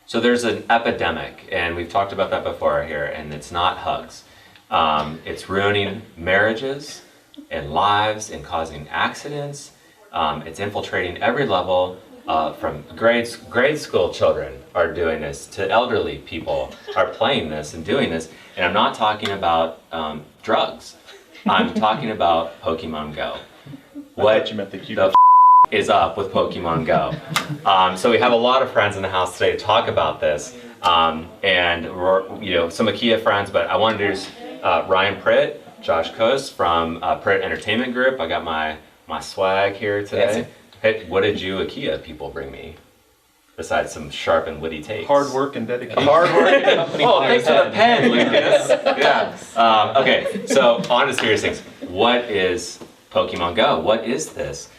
So there's an epidemic, and we've talked about that before here, and it's not hugs. It's ruining marriages and lives and causing accidents. It's infiltrating every level. From grade school children are doing this to elderly people are playing this and doing this. And I'm not talking about drugs. I'm talking about Pokemon Go. What you meant the is up with Pokemon Go? So we have a lot of friends in the house today to talk about this. And we're, some IKEA friends, but I wanted to introduce Ryan Pritt, Josh Coase from Pritt Entertainment Group. I got my swag here today. Hey, what did you IKEA people bring me? Besides some sharp and witty takes. Hard work and dedication. Hard work and company. Oh, thanks for the pen, Lucas. Yeah. Okay, so on to serious things. What is Pokemon Go? What is this?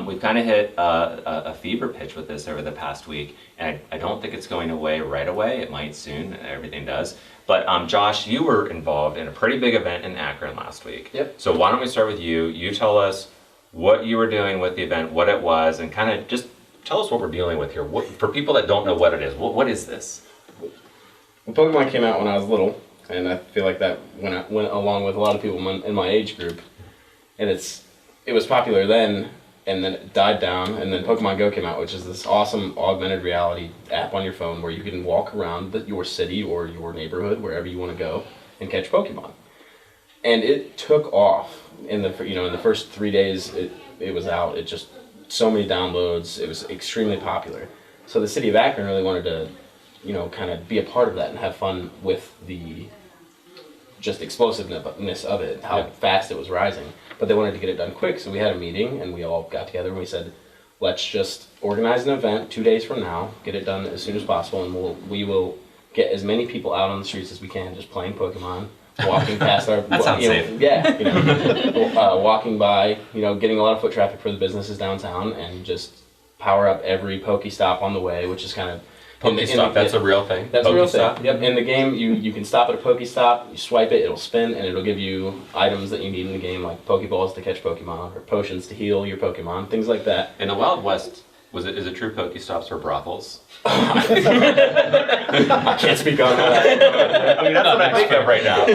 We've kind of hit a fever pitch with this over the past week, and I don't think it's going away right away. It might soon. Everything does. But Josh, you were involved in a pretty big event in Akron last week. Yep. So why don't we start with you? You tell us what you were doing with the event, what it was, and kind of just tell us what we're dealing with here. For people that don't know what it is, what is this? Well, Pokemon came out when I was little, and I feel like that went along with a lot of people in my age group. And it was popular then, and then it died down, and then Pokemon Go came out, which is this awesome augmented reality app on your phone where you can walk around your city or your neighborhood, wherever you want to go, and catch Pokemon. And it took off in the first 3 days it was out. It just so many downloads. It was extremely popular. So the city of Akron really wanted to, kind of be a part of that and have fun with the just explosiveness of it, how fast it was rising. But they wanted to get it done quick, so we had a meeting and we all got together and we said, let's just organize an event 2 days from now, get it done as soon as possible, and we will get as many people out on the streets as we can, just playing Pokemon. Walking past our, that sounds safe. Walking by, getting a lot of foot traffic for the businesses downtown, and just power up every Pokestop on the way, which is kind of Pokestop. That's a real thing. That's a real thing. Yep. In the game, you can stop at a Pokestop, you swipe it, it'll spin, and it'll give you items that you need in the game, like Pokeballs to catch Pokemon or potions to heal your Pokemon, things like that. In the Wild West, is it true Pokestops were brothels? I can't speak on that. I mean, that's what I think of right now.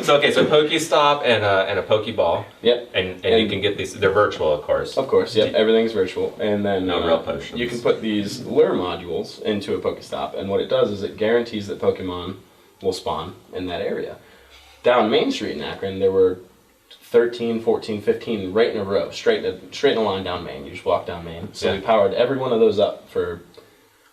So Pokestop and a Pokeball. Yep. And you can get these. They're virtual, of course. Of course. Yep. Everything's virtual, and then no real potions. You can put these lure modules into a Pokestop, and what it does is it guarantees that Pokemon will spawn in that area. Down Main Street in Akron, there were 13, 14, 15 right in a row, straight in a line down Main. You just walk down Main. So we powered every one of those up for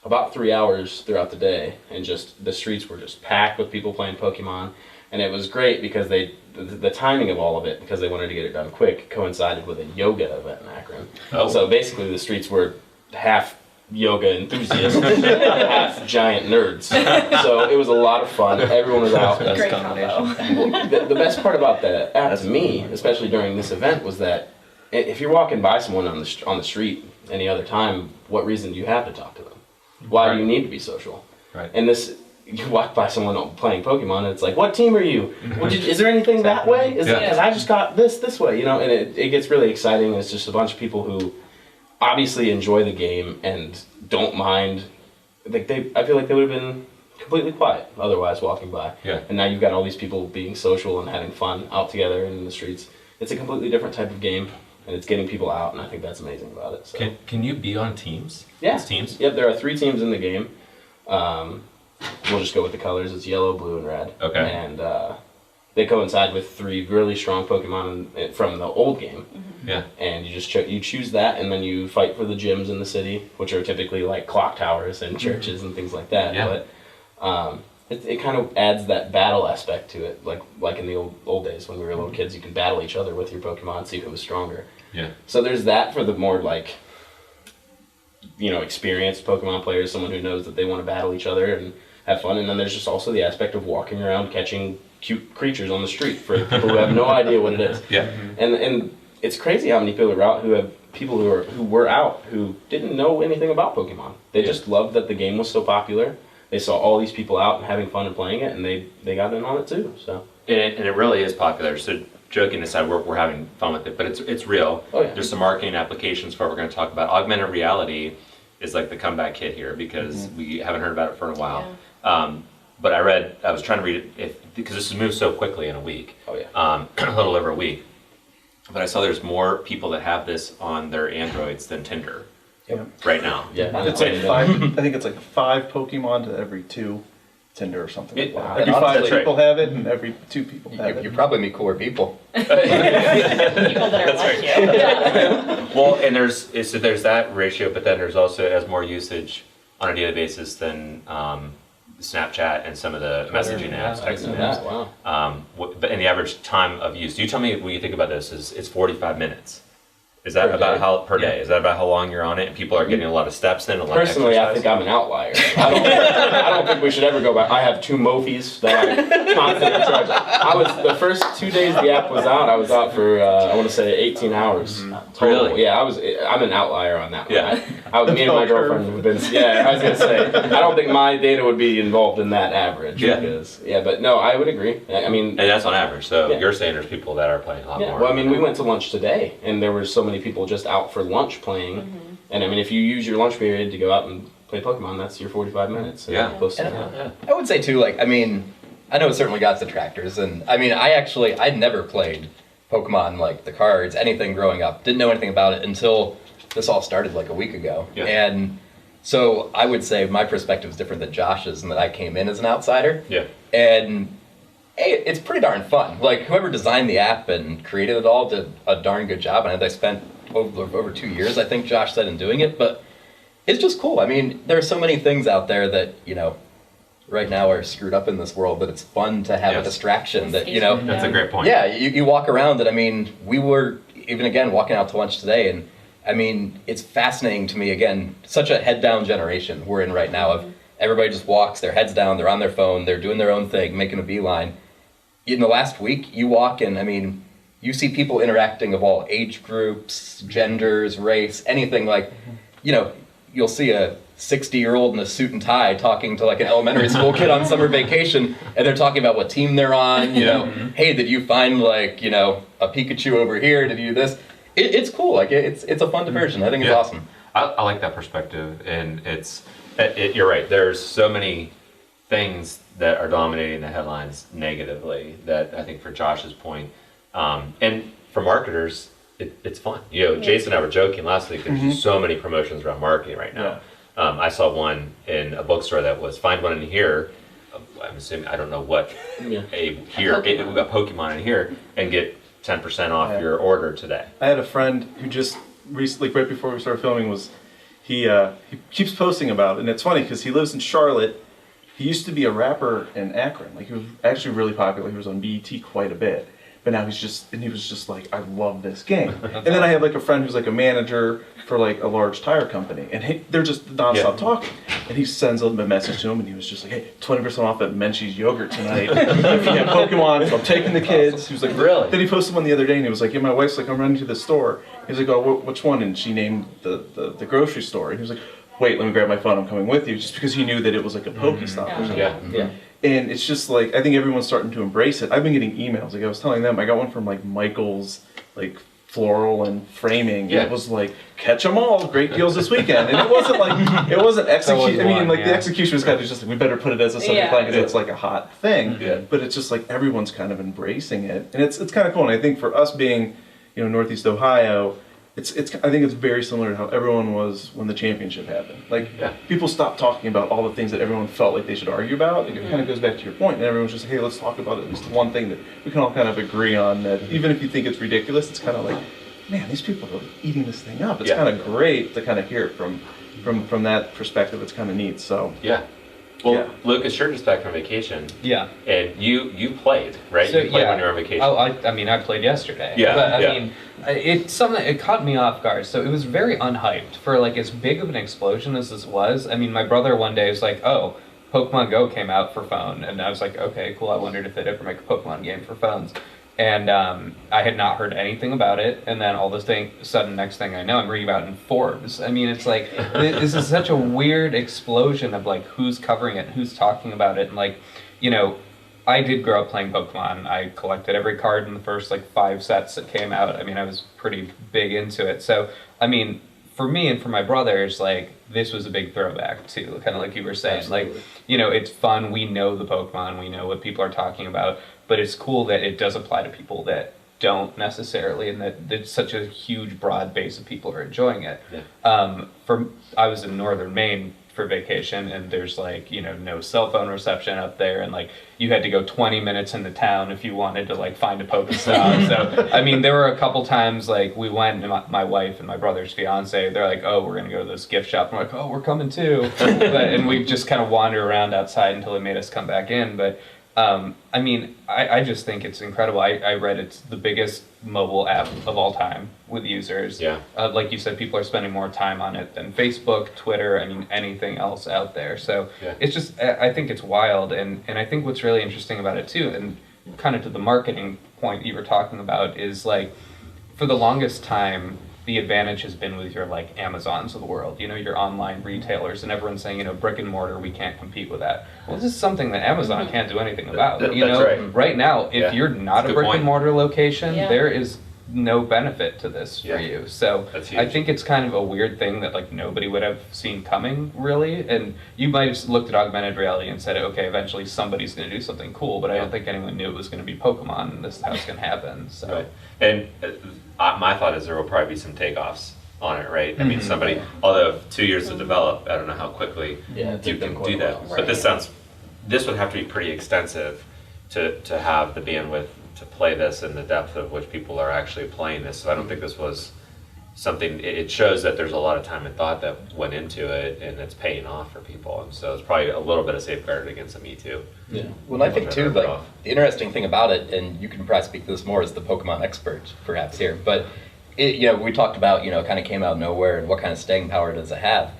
about 3 hours throughout the day, and just the streets were just packed with people playing Pokemon. And it was great because the timing of all of it, because they wanted to get it done quick, coincided with a yoga event in Akron. Oh. So basically the streets were half yoga enthusiasts, half giant nerds. So it was a lot of fun. Everyone was out. Great combo. The best part about the app to me, especially during this event, was that if you're walking by someone on the street any other time, what reason do you have to talk to them? Why do you need to be social? Right. And you walk by someone playing Pokemon, and it's like, what team are you? Is there anything that way? Because I just got this way, and it gets really exciting. It's just a bunch of people who obviously enjoy the game and don't mind. I feel like they would have been completely quiet otherwise walking by. Yeah. And now you've got all these people being social and having fun out together and in the streets. It's a completely different type of game, and it's getting people out, and I think that's amazing about it. So. Can you be on teams? Yeah. It's teams? Yep, there are 3 teams in the game. We'll just go with the colors. It's yellow, blue, and red. Okay. And they coincide with 3 really strong Pokemon from the old game. Mm-hmm. Yeah. And you just you choose that, and then you fight for the gyms in the city, which are typically like clock towers and churches and things like that. Yeah. But it kind of adds that battle aspect to it, like in the old days when we were little kids. You could battle each other with your Pokemon, see who was stronger. Yeah. So there's that for the more experienced Pokemon players, someone who knows that they want to battle each other and have fun. And then there's just also the aspect of walking around catching cute creatures on the street for people who have no idea what it is. Yeah. And it's crazy how many people are out who were out who didn't know anything about Pokemon. They just loved that the game was so popular. They saw all these people out and having fun and playing it, and they got in on it too. So. And it really is popular. So joking aside, we're having fun with it, but it's real. Oh, yeah. There's some marketing applications for what we're going to talk about. Augmented reality is like the comeback hit here because we haven't heard about it for a while. But I was trying to read it because this has moved so quickly in a week. Oh yeah. A little over a week. But I saw there's more people that have this on their Androids than Tinder right now. Yeah. It's like I think it's like 5 Pokemon to every 2 Tinder or something like that. Every and 5 honestly, people have it, and every 2 people have it. You probably meet cooler people. People that are like you. Yeah. Well, and there's that ratio, but then there's also as more usage on a daily basis than Snapchat and some of the messaging apps, texting apps. Wow. And the average time of use. You tell me when you think about this it's 45 minutes. Is that Per about day. how per day? Yeah. Is that about how long you're on it? And people are getting a lot of steps in, a lot Personally, of I exercise? think I'm an outlier. I don't think we should ever go back. I have 2 Mophis that I constantly charge. I was the first 2 days the app was out. I was out for I want to say 18 hours. Total. Really? Yeah, I'm an outlier on that one. Yeah. I me and my girlfriend have been. Yeah, I was gonna say. I don't think my data would be involved in that average. Yeah. Because, but no, I would agree. I mean. And that's on average. So Yeah. you're saying there's people that are playing a lot Yeah, more. well, I mean, we went to lunch today, and there were so many people just out for lunch playing. And I mean, if you use your lunch period to go out and play Pokemon, that's your 45 minutes. So Yeah. close to And that. Yeah. I would say too, like, I mean, I know it certainly got detractors, and I mean, I'd never played Pokemon, like the cards, anything growing up. Didn't know anything about it until this all started like a week ago. Yeah. And so I would say my perspective is different than Josh's, in that I came in as an outsider. Yeah. And hey, it's pretty darn fun. Like, whoever designed the app and created it all did a darn good job, and I spent over 2 years, I think Josh said, in doing it, but it's just cool. I mean, there are so many things out there that, right now are screwed up in this world, that it's fun to have a Yes. distraction that, That's a great point. yeah, you walk around, and I mean, we were, even again, walking out to lunch today, and I mean, it's fascinating to me, again, such a head-down generation we're in right now of everybody just walks, their heads down, they're on their phone, they're doing their own thing, making a beeline. In the last week, you walk and, I mean, you see people interacting of all age groups, genders, race, anything like, you'll see a 60-year-old in a suit and tie talking to like an elementary school kid on summer vacation, and they're talking about what team they're on, hey, did you find like, a Pikachu over here, did you do this? It's cool, like it's a fun diversion. I think it's awesome. I like that perspective, and you're right. There's so many things that are dominating the headlines negatively that I think, for Josh's point, and for marketers, it's fun. Jason and I were joking last week. There's just so many promotions around marketing right now. I saw one in a bookstore that was find one in here. I'm assuming, I don't know what we got Pokemon in here, and get 10% off your order today. I had a friend who just recently, right before we started filming, he keeps posting about it, and it's funny because he lives in Charlotte. He used to be a rapper in Akron. Like, he was actually really popular. He was on BET quite a bit. But now he was just like, I love this game. And then I have like a friend who's like a manager for like a large tire company, and they're just nonstop talking. And he sends a message to him, and he was just like, hey, 20% off at Menchie's yogurt tonight. If you have Pokemon, so I'm taking the kids. He was like, really? Then he posted one the other day, and he was like, yeah, my wife's like, I'm running to the store. He was like, oh, which one? And she named the grocery store. And he was like, wait, let me grab my phone, I'm coming with you, just because he knew that it was like a Pokestop or something. Yeah. And it's just like, I think everyone's starting to embrace it. I've been getting emails. Like, I was telling them, I got one from like Michael's, like floral and framing. Yeah. It was like, catch them all, great deals this weekend. And it wasn't like, it wasn't execution. I mean, like the execution was kind of just like, we better put it as a subject line because it's like a hot thing. Yeah. But it's just like everyone's kind of embracing it, and it's kind of cool. And I think for us being, Northeast Ohio, I think it's very similar to how everyone was when the championship happened. Like, people stopped talking about all the things that everyone felt like they should argue about. It kind of goes back to your point, and everyone's just, hey, let's talk about at least one thing that we can all kind of agree on, that even if you think it's ridiculous, it's kind of like, man, these people are eating this thing up. It's kind of great to kind of hear it from that perspective. It's kind of neat. So Well, Lucas, you're just back from vacation. Yeah. And you played, right? So, you played when you were on vacation. Oh, I mean, I played yesterday. Yeah, But yeah. I mean, it's something. It caught me off guard. So it was very unhyped for like as big of an explosion as this was. I mean, my brother one day was like, "Oh, Pokemon Go came out for phone," and I was like, "Okay, cool. I wondered if they'd ever make a Pokemon game for phones." And I had not heard anything about it, and then all this sudden, next thing I know, I'm reading about it in Forbes. I mean, it's like, this is such a weird explosion of like who's covering it, who's talking about it, and like, I did grow up playing Pokemon. I collected every card in the first like 5 sets that came out. I mean, I was pretty big into it. So, I mean, for me and for my brothers, like, this was a big throwback too, kind of like you were saying. Absolutely. Like, you know, it's fun. We know the Pokemon. We know what people are talking about. But it's cool that it does apply to people that don't necessarily, and that there's such a huge, broad base of people are enjoying it. Yeah. I was in northern Maine for vacation, and there's like, you know, no cell phone reception up there, and like you had to go 20 minutes into town if you wanted to like find a Pokestop. So I mean, there were a couple times like we went, and my wife and my brother's fiance, they're like, oh, we're gonna go to this gift shop. I'm like, oh, we're coming too. And we just kind of wander around outside until they made us come back in. But I mean, I just think it's incredible. I read it's the biggest mobile app of all time with users. Yeah. Like you said, people are spending more time on it than Facebook, Twitter, I mean, anything else out there. So Yeah. it's just, I think it's wild. And I think what's really interesting about it too, and kind of to the marketing point you were talking about, is like, for the longest time, the advantage has been with your like Amazons of the world, you know, your online retailers, and everyone's saying, you know, brick and mortar, we can't compete with that. Well, this is something that Amazon can't do anything about. You That's know, right. now, if Yeah. you're not That's a a good brick point. and mortar location, Yeah. there is no benefit to this Yeah. for you. So That's I huge. think it's kind of a weird thing that like nobody would have seen coming really. And you might have looked at augmented reality and said, okay, eventually somebody's going to do something cool, but I don't think anyone knew it was going to be Pokemon and this is how it's going to happen. So. Right. And my thought is there will probably be some takeoffs on it, right? I mean, Mhm. somebody, although 2 years to develop, I don't know how quickly Yeah, it you took them can quite do a that. while. But this would have to be pretty extensive to have the bandwidth to play this and the depth of which people are actually playing this. So I don't think this was something, it shows that there's a lot of time and thought that went into it, and it's paying off for people. And so it's probably a little bit of safeguard against the Me Too. Yeah. Well, I think Which I too, never like thought. the interesting thing about it, and you can probably speak to this more as the Pokemon expert, perhaps here, but it, you know, we talked about, you know, it kind of came out of nowhere and what kind of staying power does it have.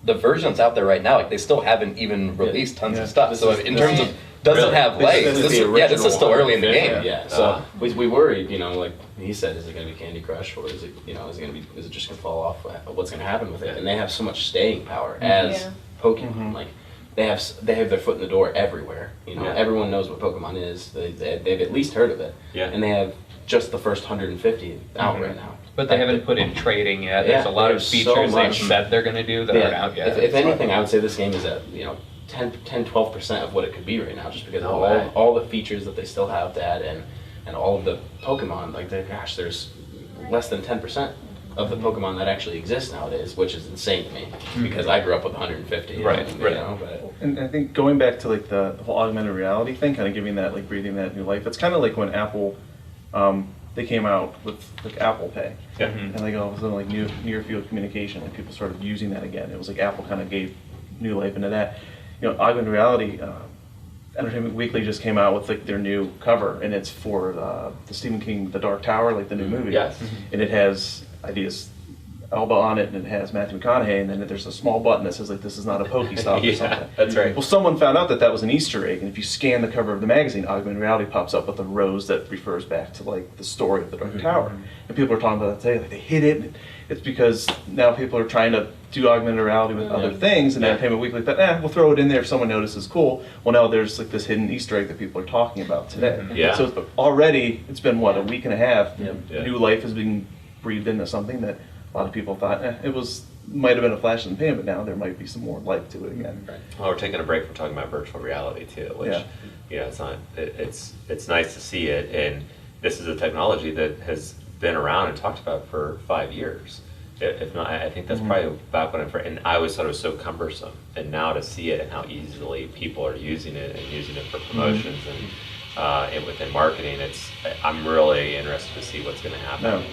The versions out there right now, like they still haven't even released tons Yeah. of stuff. This So is- in terms of does Really? it have This legs? is This, the yeah, this original is still one. early in the game. Yeah. So we worried, you know, like he said, is it going to be Candy Crush, or is it, you know, is it just going to fall off? What's going to happen with it? And they have so much staying power as Yeah. Pokemon. Like they have their foot in the door everywhere. You know, Yeah. everyone knows what Pokemon is. They've at least heard of it. Yeah. And they have just the first 150 out right now. But they haven't put in trading yet. Yeah, There's a lot of there's so features they've much. said they're going to do that aren't out yet. If anything, I would say this game is at, you know, 10-12% of what it could be right now, just because of No way. all the features that they still have to add, and all of the Pokemon. Like, there's less than 10% of the Pokemon that actually exist nowadays, which is insane to me, because I grew up with 150. Right, you right. know, but And I think going back to like the whole augmented reality thing, kind of giving that, like breathing that new life. It's kind of like when Apple, they came out with like Apple Pay, Yeah. and like all of a sudden like near field communication, like people started using that again. It was like Apple kind of gave new life into that. You know, augmented reality. Entertainment Weekly just came out with like their new cover, and it's for the Stephen King The Dark Tower, like the new movie. Yes. And it has Idris Elba on it, and it has Matthew McConaughey, and then there's a small button that says like this is not a Pokestop or Yeah, something. that's right. Well, someone found out that that was an Easter egg, and if you scan the cover of the magazine, augmented reality pops up with a rose that refers back to like the story of the Dark Tower. And people are talking about that today, like they hid it. And it's because now people are trying to do augmented reality with other things, and Yeah. Entertainment Weekly thought, we'll throw it in there if someone notices. Cool. Well, now there's like this hidden Easter egg that people are talking about today. Yeah. So already it's been what, a week and a half. Yeah. New life has been breathed into something that a lot of people thought might have been a flash in the pan, but now there might be some more life to it again. Well, we're taking a break from talking about virtual reality too, which, Yeah. you know, it's nice to see it, and this is a technology that has been around and talked about for 5 years. If not, I think that's probably back when and I always thought it was so cumbersome, and now to see it and how easily people are using it and using it for promotions and within marketing, I'm really interested to see what's going to happen.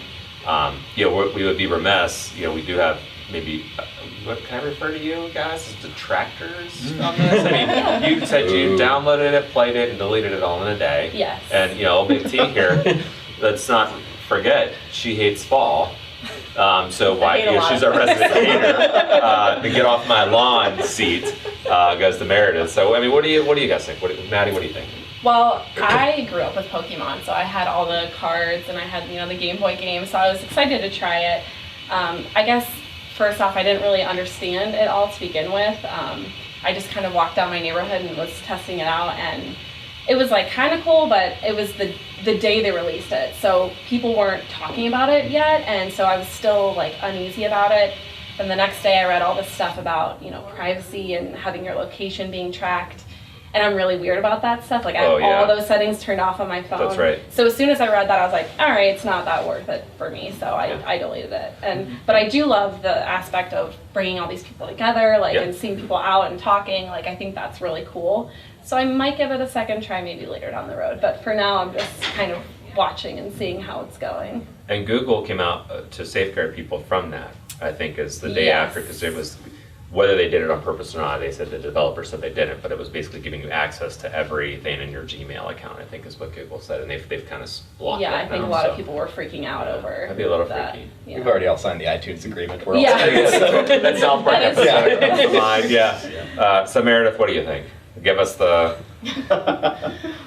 You know, we would be remiss. You know, we do have maybe. What can I refer to you guys as detractors on this? I mean, you said you downloaded it, played it, and deleted it all in a day. Yes. And you know, Big T here. Let's not forget she hates fall. So why? hate a You know, lot she's of our resident hater. The get off my lawn seat goes to Meredith. So I mean, what do you guys think? Maddie, what do you think? Well, I grew up with Pokemon, so I had all the cards and I had, you know, the Game Boy game, so I was excited to try it. I guess, first off, I didn't really understand it all to begin with. I just kind of walked down my neighborhood and was testing it out, and it was like kind of cool, but it was the day they released it, so people weren't talking about it yet, and so I was still like uneasy about it. Then the next day I read all this stuff about, privacy and having your location being tracked. And I'm really weird about that stuff. Like I have all those settings turned off on my phone. That's right. So as soon as I read that, I was like, all right, it's not that worth it for me. So I deleted it. But I do love the aspect of bringing all these people together, and seeing people out and talking. Like I think that's really cool. So I might give it a second try maybe later down the road. But for now, I'm just kind of watching and seeing how it's going. And Google came out to safeguard people from that, I think, is the day after, because it was, whether they did it on purpose or not, they said the developer said they didn't, but it was basically giving you access to everything in your Gmail account, I think is what Google said, and they've kind of blocked Yeah, that I think now, a lot so. of people were freaking out over That'd be a little that. freaky. Yeah. We've already all signed the iTunes agreement. We're all That South Park That is episode true. comes to mind, yeah. So Meredith, what do you think? Give us the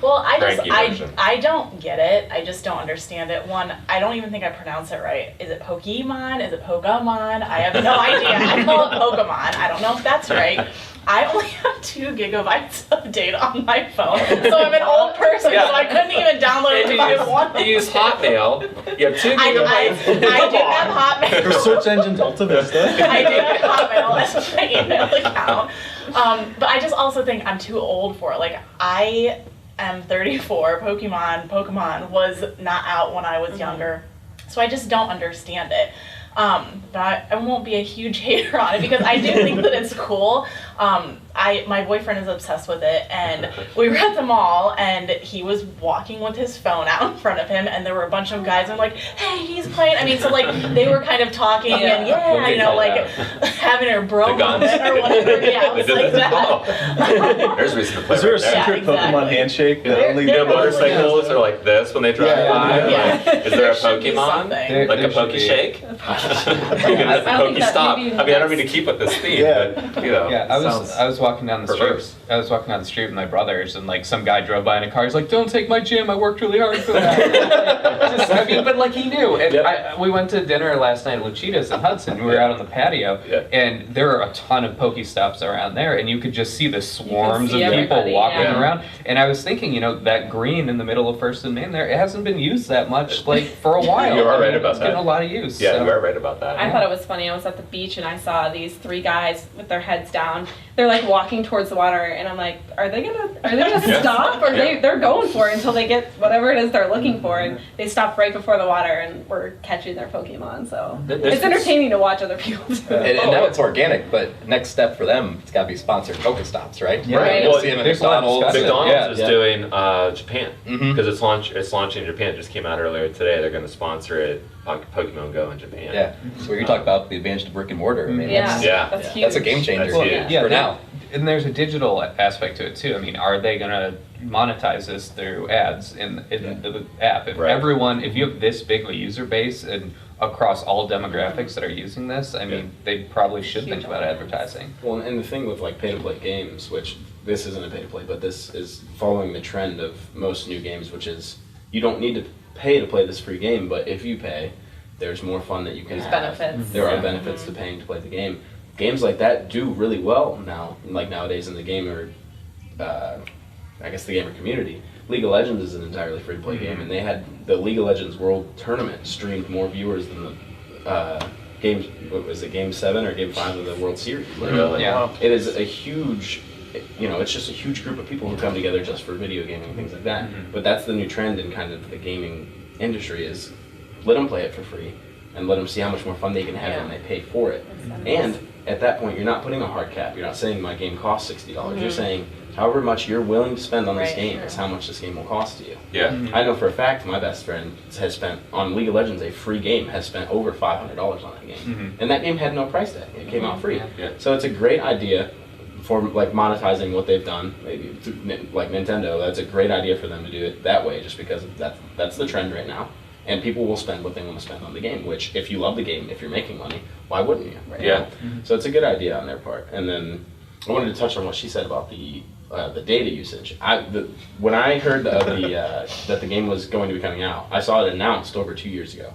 Well, cranky version. I don't get it. I just don't understand it. One, I don't even think I pronounce it right. Is it Pokemon? Is it Pokemon? I have no idea. I call it Pokemon. I don't know if that's right. I only have 2 gigabytes of data on my phone, so I'm an old person, Yeah. so I couldn't even download it if I wanted. You use Hotmail, you have 2 I gigabytes. do have Hotmail. Her search engine's Alta Vista. I do have Hotmail as my email account. But I just also think I'm too old for it. Like, I am 34. Pokemon was not out when I was younger. So I just don't understand it. But I won't be a huge hater on it because I do think that it's cool. My boyfriend is obsessed with it, and we were at the mall, and he was walking with his phone out in front of him, and there were a bunch of guys, and I'm like, hey, he's playing. I mean, so like they were kind of talking, and having a bro The guns. moment or whatever. Yeah, it They was did like this- that. oh. There's reason to play Is there a right there. Yeah, secret exactly. Pokemon handshake that There- only there The motorcycles are like this when they drive Yeah. by. Yeah. Like, is there a should be Pokemon? something. Like a There should Poke be. Shake? I don't Poke think that Stop. maybe I mean, I don't mean to keep with this theme, Yeah. but Yeah, I sounds was walking down the street. perverse. I was walking down the street with my brothers, and like some guy drove by in a car. He's like, "Don't take my gym. I worked really hard for that." I mean, but like he knew. And Yep. we went to dinner last night at Lucida's in Hudson. We were out on the patio, Yeah. and there are a ton of Pokestops around there, and you could just see the swarms see of people everybody, walking yeah. around. And I was thinking, that green in the middle of First and Main there, it hasn't been used that much like for a while. You are I mean, right about it's getting that. a lot of use. Yeah, so. you are right about that. I thought it was funny. I was at the beach and I saw these 3 guys with their heads down. They're like walking towards the water, and I'm like, are they gonna Yeah. stop? Or Yeah. they're going for it until they get whatever it is they're looking for, and they stop right before the water, and we're catching their Pokemon. So This it's entertaining to watch other people do it. And now it's organic, but next step for them, it's got to be sponsored Pokestops, right? Yeah. Right. You'll Well, see them at there's a lot of McDonald's. discussion. McDonald's Yeah. is doing Japan Mhm. because it's launching in Japan. It just came out earlier today. They're going to sponsor it, Pokemon Go in Japan. Yeah. So you talk about the advantage to brick and mortar. I mean, Yeah, that's, Yeah. that's huge. that's a game changer That's huge. Yeah, for there- now. And there's a digital aspect to it too. I mean, are they gonna monetize this through ads in the app? If Right. if you have this big of a user base and across all demographics that are using this, I mean, they probably should think Huge about audience. advertising. Well, and the thing with like pay-to-play games, which this isn't a pay-to-play, but this is following the trend of most new games, which is you don't need to pay to play this free game, but if you pay, there's more fun that you can There's have. benefits. There are Yeah. benefits to paying to play the game. Games like that do really well now, like nowadays in the gamer, I guess the gamer community. League of Legends is an entirely free-to-play game, and they had the League of Legends World Tournament streamed more viewers than the game. What was it, Game 7 or Game 5 of the World Series? Really? Yeah. It is a huge, it's just a huge group of people who come together just for video gaming and things like that. But that's the new trend in kind of the gaming industry is let them play it for free and let them see how much more fun they can have when they pay for it. And at that point, you're not putting a hard cap. You're not saying my game costs $60. You're saying however much you're willing to spend on this Right. game is how much this game will cost you. Yeah. I know for a fact my best friend has spent on League of Legends, a free game, has spent over $500 on that game, and that game had no price tag. It came out free. Yeah. So it's a great idea for like monetizing what they've done. Maybe through, like Nintendo, that's a great idea for them to do it that way, just because that's the trend right now. And people will spend what they want to spend on the game. Which, if you love the game, if you're making money, why wouldn't you? Yeah. So it's a good idea on their part. And then I wanted to touch on what she said about the data usage. When I heard that the game was going to be coming out, I saw it announced over 2 years ago,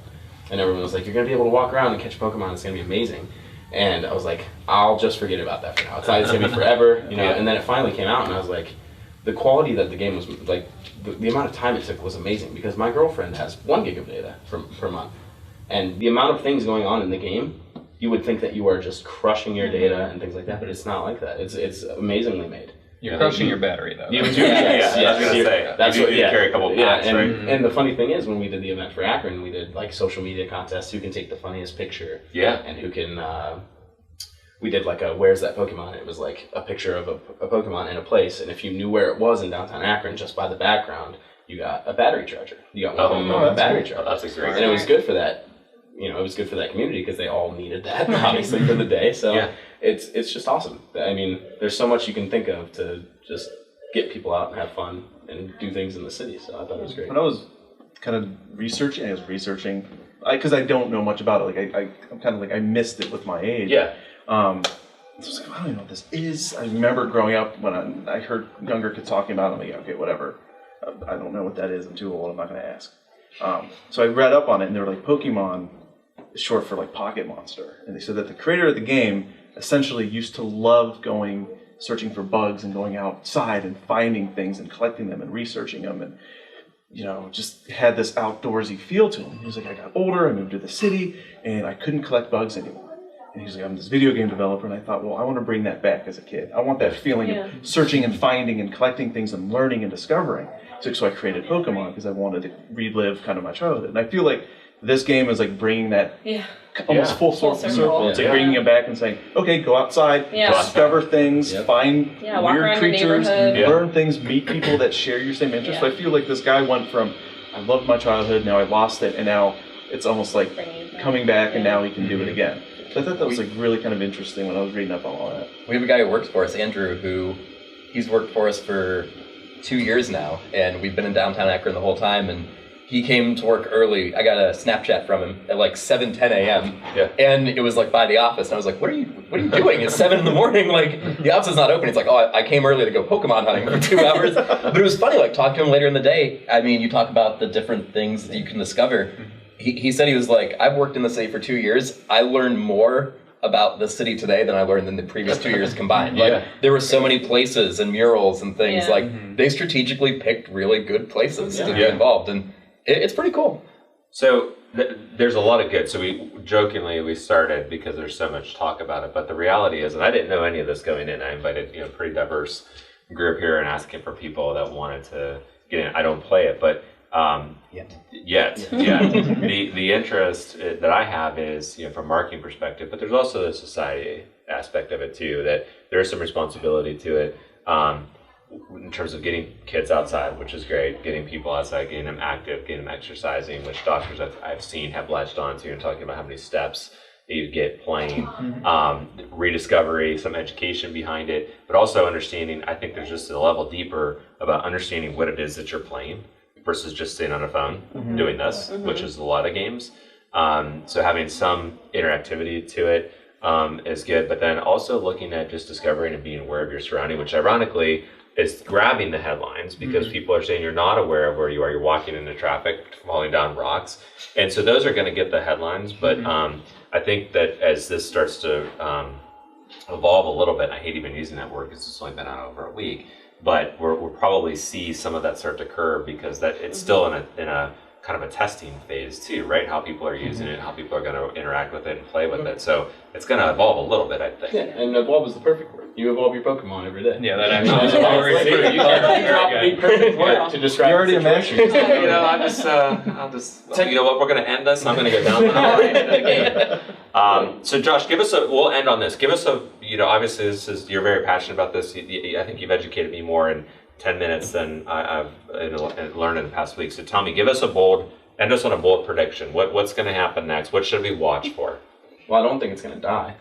and everyone was like, "You're going to be able to walk around and catch Pokemon. It's going to be amazing." And I was like, "I'll just forget about that for now. It's going to be forever, you know." Yeah. And then it finally came out, and I was like, the quality that the game was like, the amount of time it took was amazing because my girlfriend has 1 gig of data per month, and the amount of things going on in the game you would think that you are just crushing your data and things like that, but it's not like that. It's amazingly made. You're crushing your battery though. You do, I was gonna say. That's you what, do yeah. carry a couple packs, and, right? and the funny thing is, when we did the event for Akron, we did like social media contests. Who can take the funniest picture? Yeah. And who can? We did like a "Where's that Pokemon?" It was like a picture of a Pokemon in a place, and if you knew where it was in downtown Akron just by the background, you got a battery charger. You got one battery charger. That's a great. And it was good for that. It was good for that community because they all needed that, obviously, for the day. So Yeah. it's just awesome. I mean, there's so much you can think of to just get people out and have fun and do things in the city. So I thought it was great. When I was kind of researching, because I don't know much about it. Like I'm kind of like I missed it with my age. Yeah. So I was like, I don't even know what this is. I remember growing up when I heard younger kids talking about it. I'm like, okay, whatever. I don't know what that is. I'm too old. I'm not going to ask. So I read up on it, and they were like, Pokemon is short for like Pocket Monster. And they said that the creator of the game essentially used to love searching for bugs and going outside and finding things and collecting them and researching them and, just had this outdoorsy feel to him. He was like, I got older, I moved to the city, and I couldn't collect bugs anymore. And he's like, I'm this video game developer, and I thought, well, I want to bring that back as a kid. I want that feeling of searching and finding and collecting things and learning and discovering. So I created Pokemon because I wanted to relive kind of my childhood. And I feel like this game is like bringing that almost full circle. It's like bringing it back and saying, okay, go outside, discover things, find walk weird around creatures, your learn things, meet people that share your same interests. So I feel like this guy went from, I loved my childhood, now I lost it, and now it's almost like coming back, and now he can do it again. So I thought that was like really kind of interesting when I was reading up on all that. We have a guy who works for us, Andrew, he's worked for us for 2 years now, and we've been in downtown Akron the whole time, and he came to work early. I got a Snapchat from him at like 7:10 a.m. Yeah. And it was like by the office, and I was like, what are you doing? It's 7 in the morning, like the office is not open. He's like, oh, I came early to go Pokemon hunting for 2 hours. But it was funny, like talking to him later in the day. I mean, you talk about the different things that you can discover. He said, he was like, I've worked in the city for 2 years. I learned more about the city today than I learned in the previous 2 years combined. Like there were so many places and murals and things, like they strategically picked really good places to be involved, and it's pretty cool. So there's a lot of good. So we started because there's so much talk about it, but the reality is, and I didn't know any of this going in. I invited a pretty diverse group here and asking for people that wanted to get in. I don't play it, but yet. The interest that I have is from a marketing perspective, but there's also the society aspect of it too. That there is some responsibility to it. In terms of getting kids outside, which is great, getting people outside, getting them active, getting them exercising, which doctors I've seen have latched onto and talking about how many steps that you get playing, rediscovery, some education behind it, but also understanding, I think there's just a level deeper about understanding what it is that you're playing versus just sitting on a phone doing this, which is a lot of games. So having some interactivity to it is good, but then also looking at just discovering and being aware of your surrounding, which ironically is grabbing the headlines because people are saying you're not aware of where you are. You're walking into traffic, falling down rocks. And so those are going to get the headlines. But I think that as this starts to evolve a little bit, and I hate even using that word because it's only been out over a week, but we'll probably see some of that start to curve because that it's still in a kind of a testing phase too, right? How people are using it, how people are going to interact with it and play with it. So it's going to evolve a little bit, I think. Yeah, and evolve is the perfect word. You evolve your Pokemon every day. Yeah, that actually is the perfect word to describe. You already imagined. I'll just. You know what? We're going to end this. I'm going to go down the game. So Josh, we'll end on this. Give us a. Obviously, you're very passionate about this. I think you've educated me more in 10 minutes than I've learned in the past week. So tell me, end us on a bold prediction. What's going to happen next? What should we watch for? Well, I don't think it's going to die.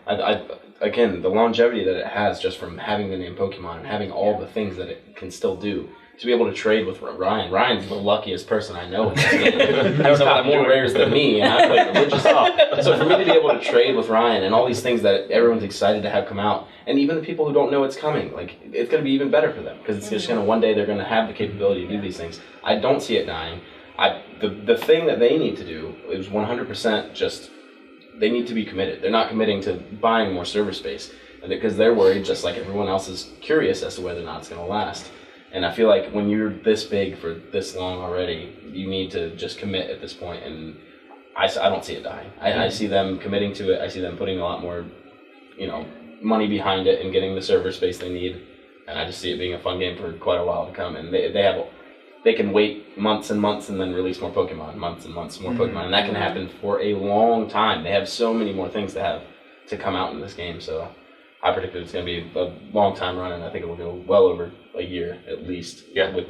Again, the longevity that it has just from having the name Pokemon and having all the things that it can still do. To be able to trade with Ryan. Ryan's the luckiest person I know in this game. He's got more rares than me, and I play religious stuff. So for me to be able to trade with Ryan and all these things that everyone's excited to have come out, and even the people who don't know it's coming, like it's going to be even better for them because it's just going to one day they're going to have the capability to do these things. I don't see it dying. The thing that they need to do is 100% just they need to be committed. They're not committing to buying more server space because they're worried, just like everyone else is curious as to whether or not it's going to last. And I feel like when you're this big for this long already, you need to just commit at this point. And I don't see it dying. I see them committing to it. I see them putting a lot more, money behind it and getting the server space they need. And I just see it being a fun game for quite a while to come. And they can wait months and months and then release more Pokemon, months and months more Pokemon, and that can happen for a long time. They have so many more things to come out in this game. So I predict that it's going to be a long time run, and I think it will go well over a year at least. Yeah, with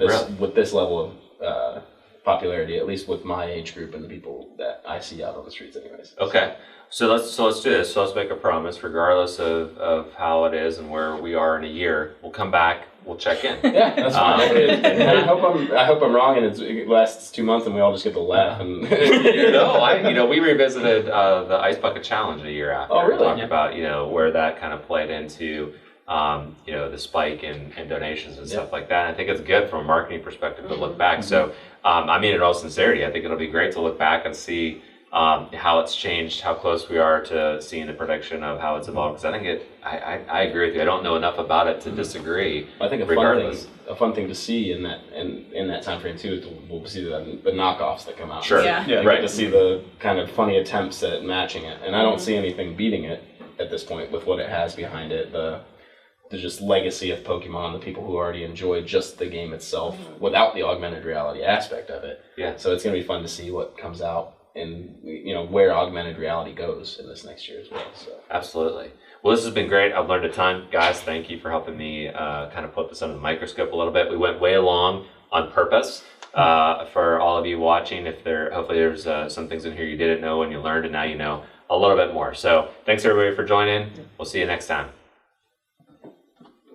this level of popularity, at least with my age group and the people that I see out on the streets, anyways. Okay, so let's do this. So let's make a promise, regardless of how it is and where we are in a year. We'll come back. We'll check in. Yeah, that's fine. And I hope I'm wrong, and it lasts 2 months, and we all just get to laugh. And We revisited the Ice Bucket Challenge a year after. Oh, really? Talked about where that kind of played into the spike in donations and stuff like that. And I think it's good from a marketing perspective to look back. So I mean, in all sincerity, I think it'll be great to look back and see how it's changed, how close we are to seeing the prediction of how it's evolved. Because I think I agree with you. I don't know enough about it to disagree. I think a fun thing to see in that time frame too is we'll see the knockoffs that come out. Sure. Yeah. Right. To see the kind of funny attempts at matching it, and I don't see anything beating it at this point with what it has behind it. The just legacy of Pokemon, the people who already enjoyed just the game itself without the augmented reality aspect of it. Yeah. So it's going to be fun to see what comes out and where augmented reality goes in this next year as well. So Absolutely. Well, this has been great. I've learned a ton. Guys, thank you for helping me kind of put this under the microscope a little bit. We went way along on purpose for all of you watching. Hopefully there's some things in here you didn't know and you learned, and now you know a little bit more. So thanks everybody for joining. We'll see you next time.